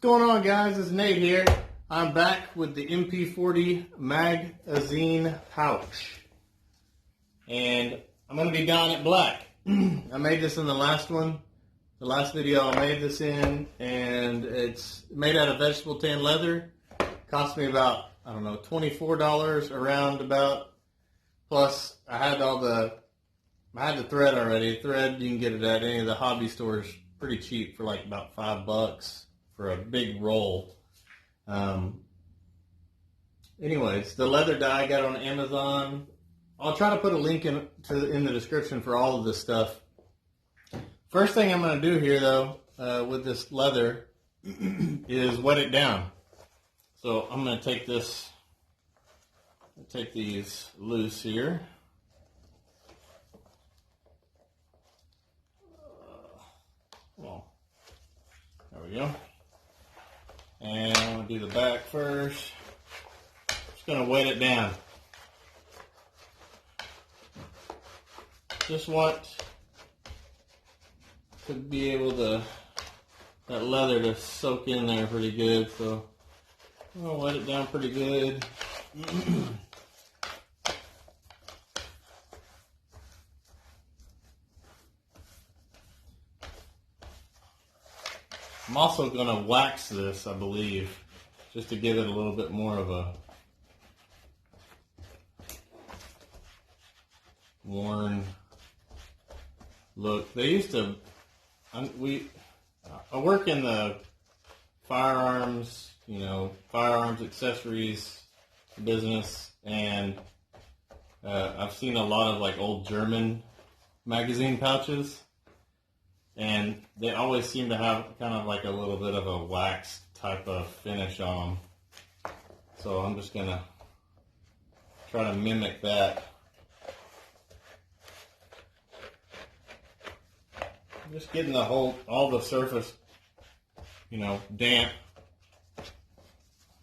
going on, guys? It's Nate here. I'm back with the MP40 magazine pouch. And I'm going to be dyeing it black. I made this in the last one. The last video I made this in. And it's made out of vegetable tan leather. Cost me about, I don't know, $24 around about. Plus, I had the thread already. Thread, you can get it at any of the hobby stores pretty cheap for like about $5 for a big roll. Anyways, the leather dye I got on Amazon. I'll try to put a link in the description for all of this stuff. First thing I'm going to do here, though, with this leather is wet it down. So I'm going to take these loose here. Well, there we go. And I'm going to do the back first. Just going to wet it down. Just want to be able to, that leather to soak in there pretty good. So I'm going to wet it down pretty good. I'm also going to wax this, I believe, just to give it a little bit more of a worn look. They used to, I work in the firearms, firearms accessories business, and I've seen a lot of like old German magazine pouches. And they always seem to have kind of like a little bit of a wax type of finish on them. So I'm just going to try to mimic that. I'm just getting all the surface, damp.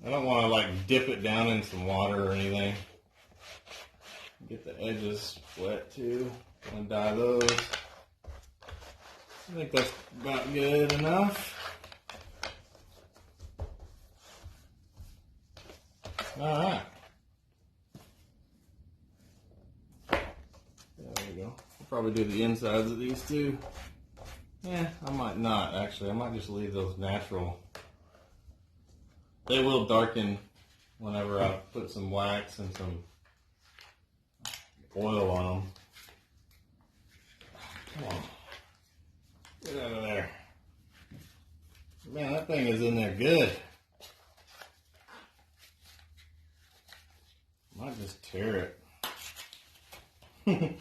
I don't want to like dip it down in some water or anything. Get the edges wet too. I'm going to dye those. I think that's about good enough. Alright. There we go. I'll probably do the insides of these too. Yeah, I might not actually. I might just leave those natural. They will darken whenever I put some wax and some oil on them. Come on. Get out of there. Man, that thing is in there good. Might just tear it. There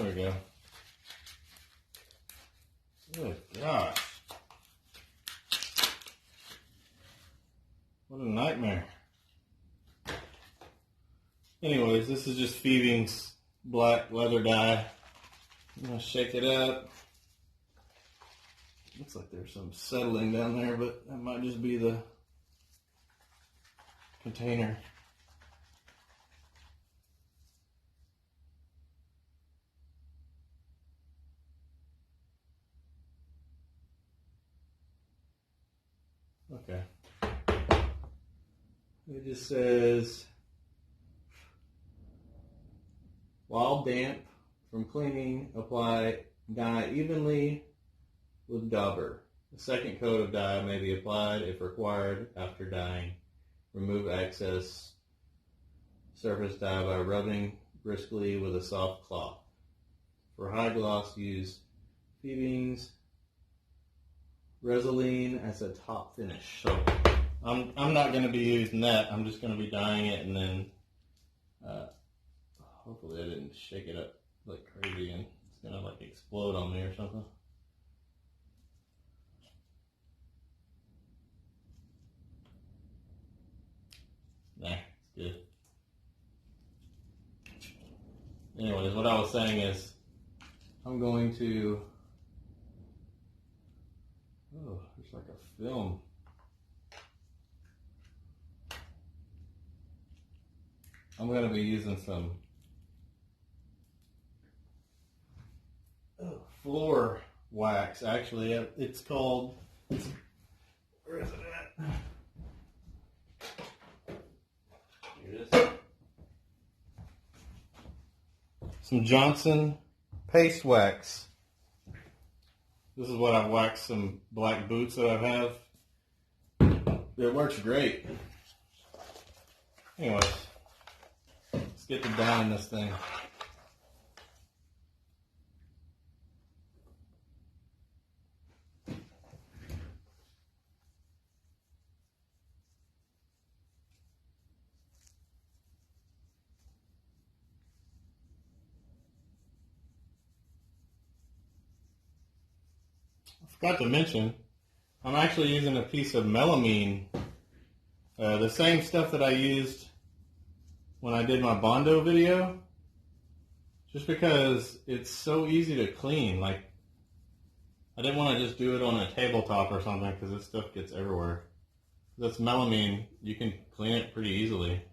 we go. Good gosh. What a nightmare. Anyways, this is just Fiebing's black leather dye. I'm going to shake it up. Looks like there's some settling down there, but that might just be the container. Okay. It just says, while damp from cleaning, apply dye evenly with dauber. A second coat of dye may be applied if required after dyeing. Remove excess surface dye by rubbing briskly with a soft cloth. For high gloss, use Fiebing's Resolene as a top finish. So I'm not going to be using that. I'm just going to be dyeing it, and then hopefully I didn't shake it up like crazy and it's going to like explode on me or something. Nah, it's good. Anyways, what I was saying is I'm going to, oh, there's like a film. I'm going to be using some floor wax. Actually, it's called. Where is it at? Here it is. Some Johnson paste wax. This is what I've waxed some black boots that I have. It works great. Anyways, let's get to dyeing this thing. I forgot to mention, I'm actually using a piece of melamine, the same stuff that I used when I did my Bondo video, just because it's so easy to clean. Like, I didn't want to just do it on a tabletop or something because this stuff gets everywhere. This melamine, you can clean it pretty easily.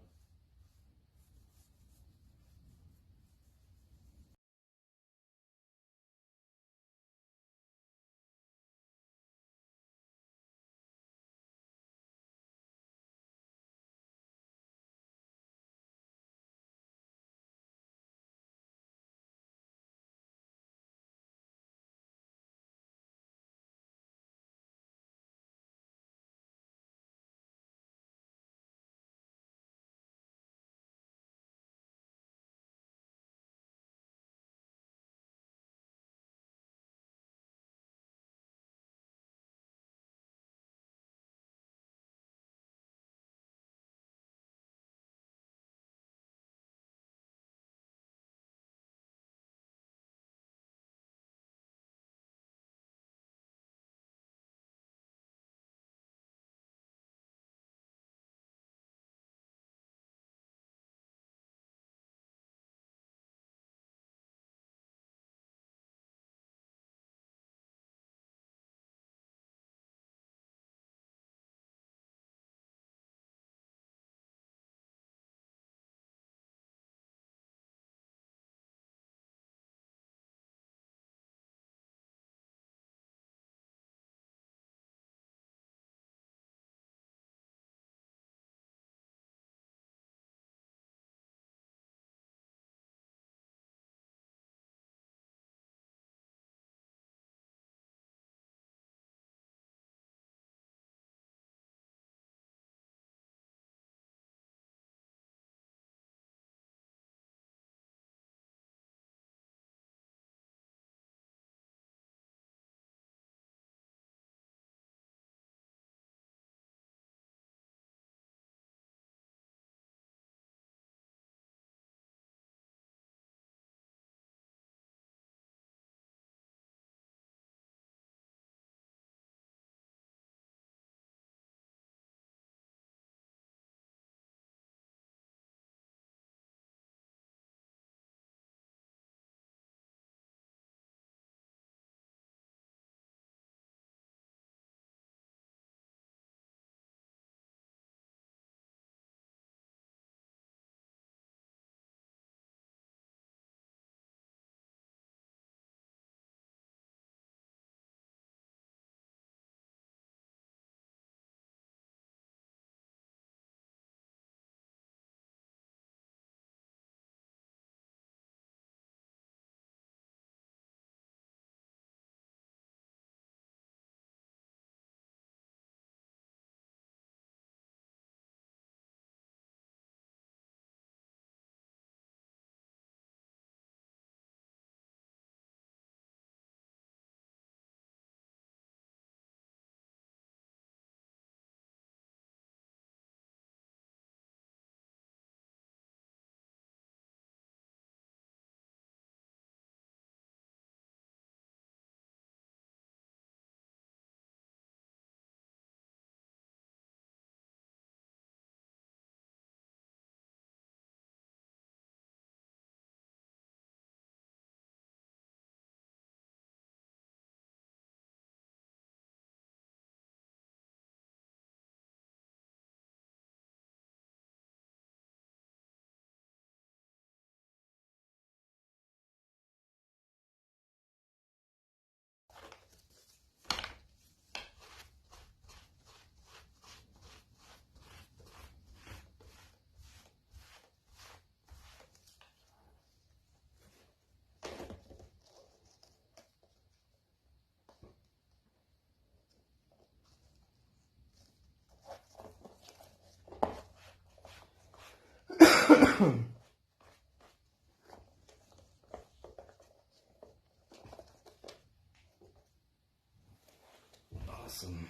Awesome.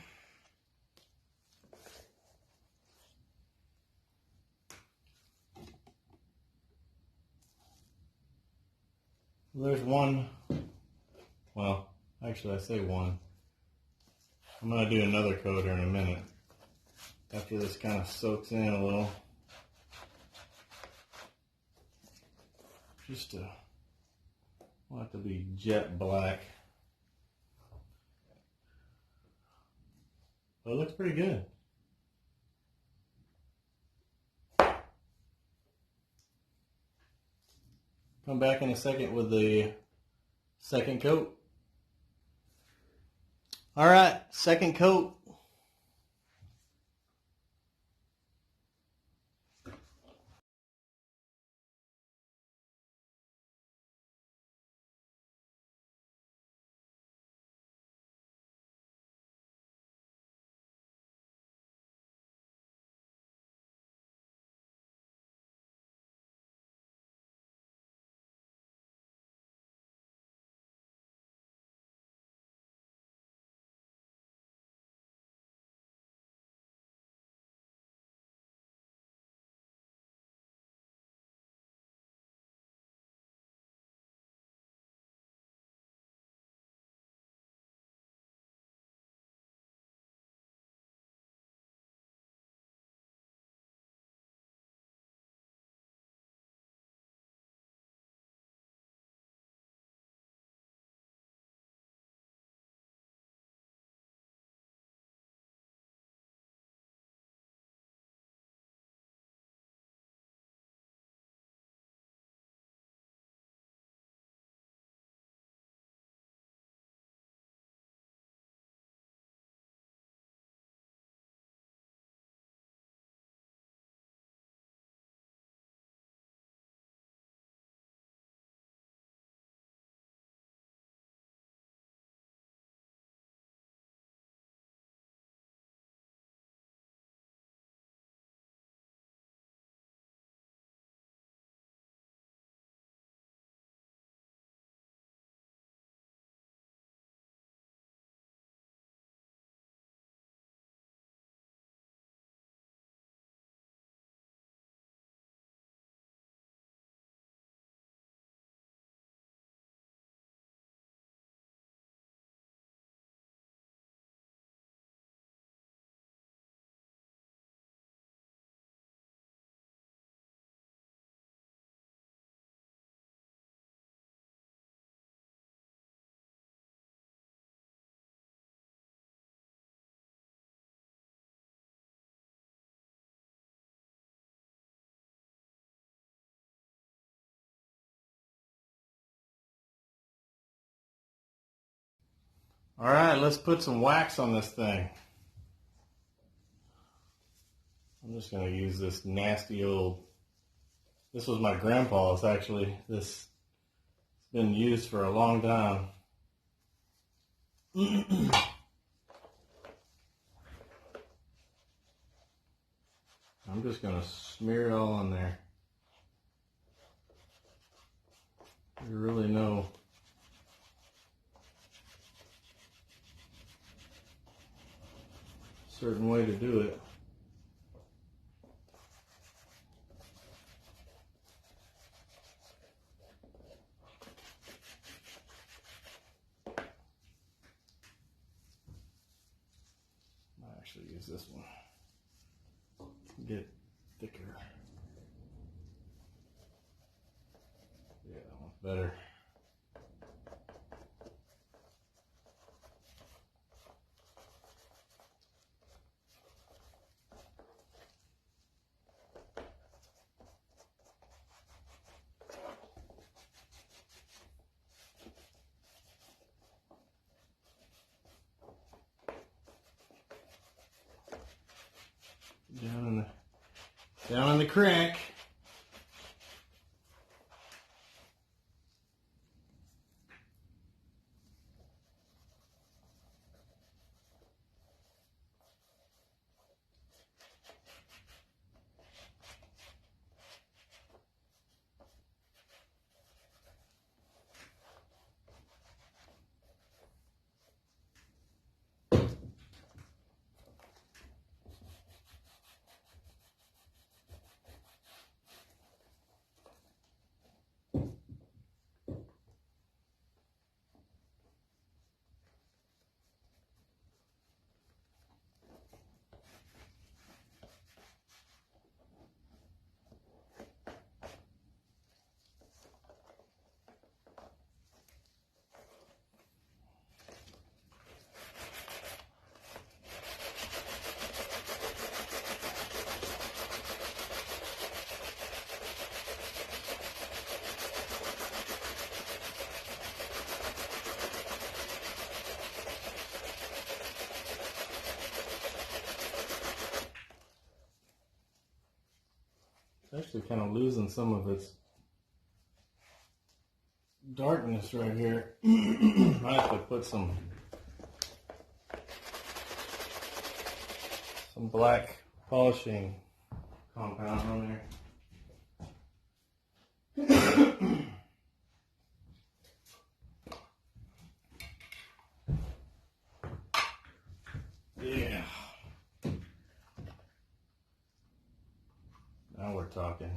There's one. Well, actually, I say one. I'm going to do another coat here in a minute. After this kind of soaks in a little. Just to, want it to be jet black. But it looks pretty good. Come back in a second with the second coat. All right, second coat. All right, let's put some wax on this thing. I'm just going to use this nasty old, this was my grandpa's actually. This has been used for a long time. I'm just going to smear it all on there. There's really no certain way to do it. I actually use this one. Get thicker. Yeah, that one's better. Down in the crack. actually kind of losing some of its darkness right here. I have to put some black polishing compound on there. Yeah. Now we're talking.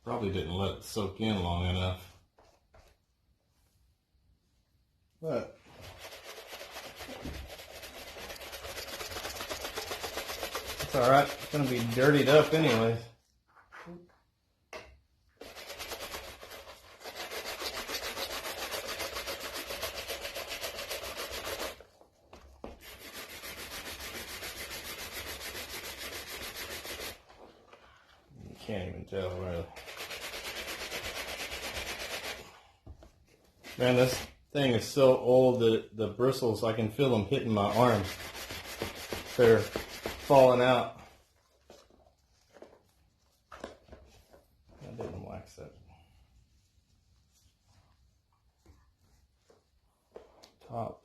Probably didn't let it soak in long enough. But it's alright, it's going to be dirtied up anyways. You can't even tell really. Man, this thing is so old that the bristles, I can feel them hitting my arms. They're falling out. I didn't wax that. Top.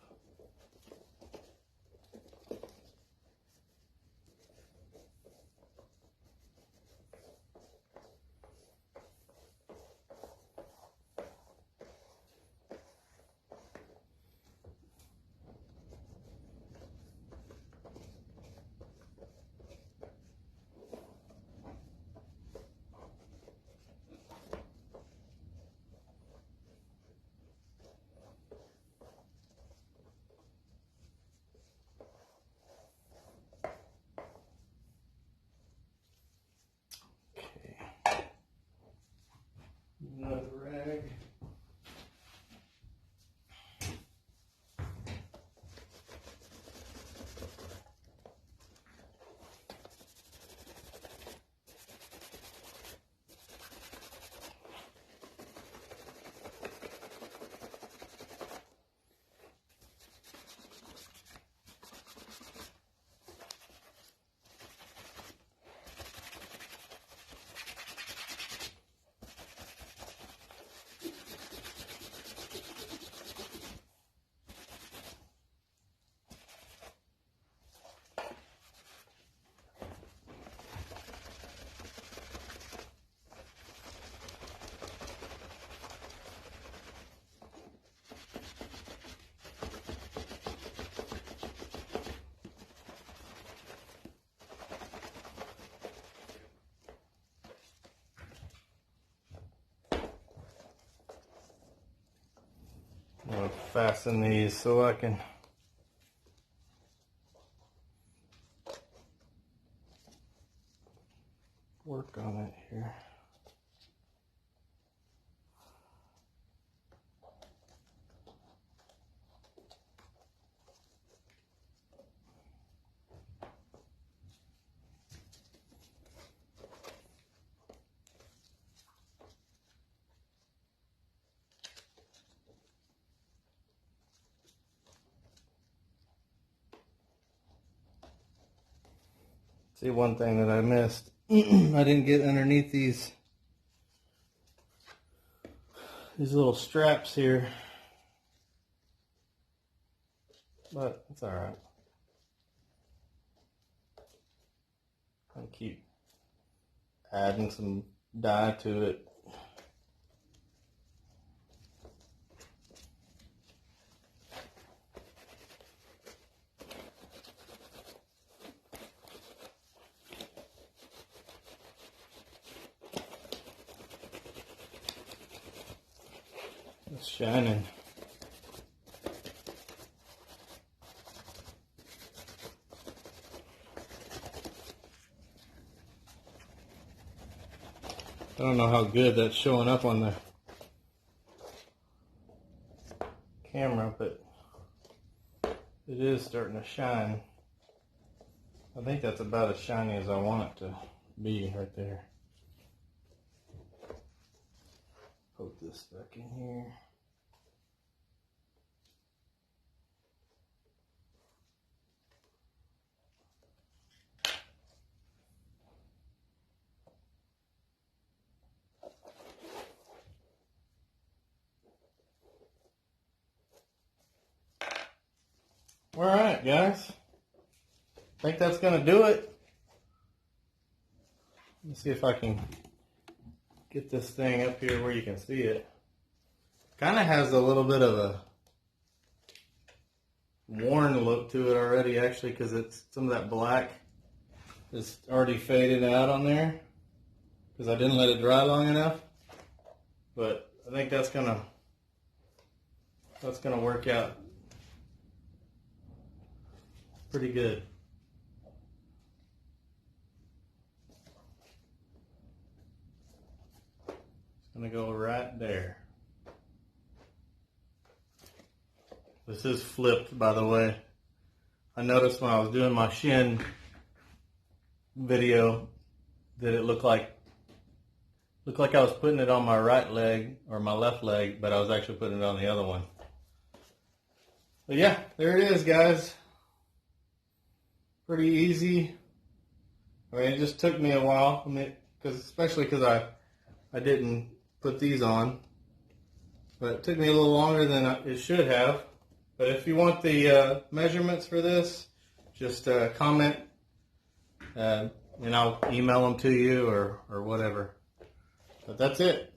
Another rag. I'm going to fasten these so I can work on it here. See, one thing that I missed, I didn't get underneath these little straps here, but it's all right. I'll keep adding some dye to it. It's shining. I don't know how good that's showing up on the camera, but it is starting to shine. I think that's about as shiny as I want it to be right there. Poke this back in here. All right, guys. I think that's going to do it. Let's see if I can get this thing up here where you can see it. Kind of has a little bit of a worn look to it already, actually, because it's some of that black is already faded out on there because I didn't let it dry long enough. But I think that's gonna work out pretty good. It's gonna go right there. This is flipped, by the way. I noticed when I was doing my shin video that it looked like I was putting it on my right leg or my left leg, but I was actually putting it on the other one. But yeah, there it is, guys. Pretty easy. I mean, it just took me a while. I mean, especially because I didn't put these on, but it took me a little longer than it should have. But if you want the measurements for this, just comment, and I'll email them to you or whatever. But that's it.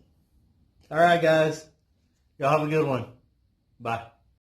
All right, guys. Y'all have a good one. Bye.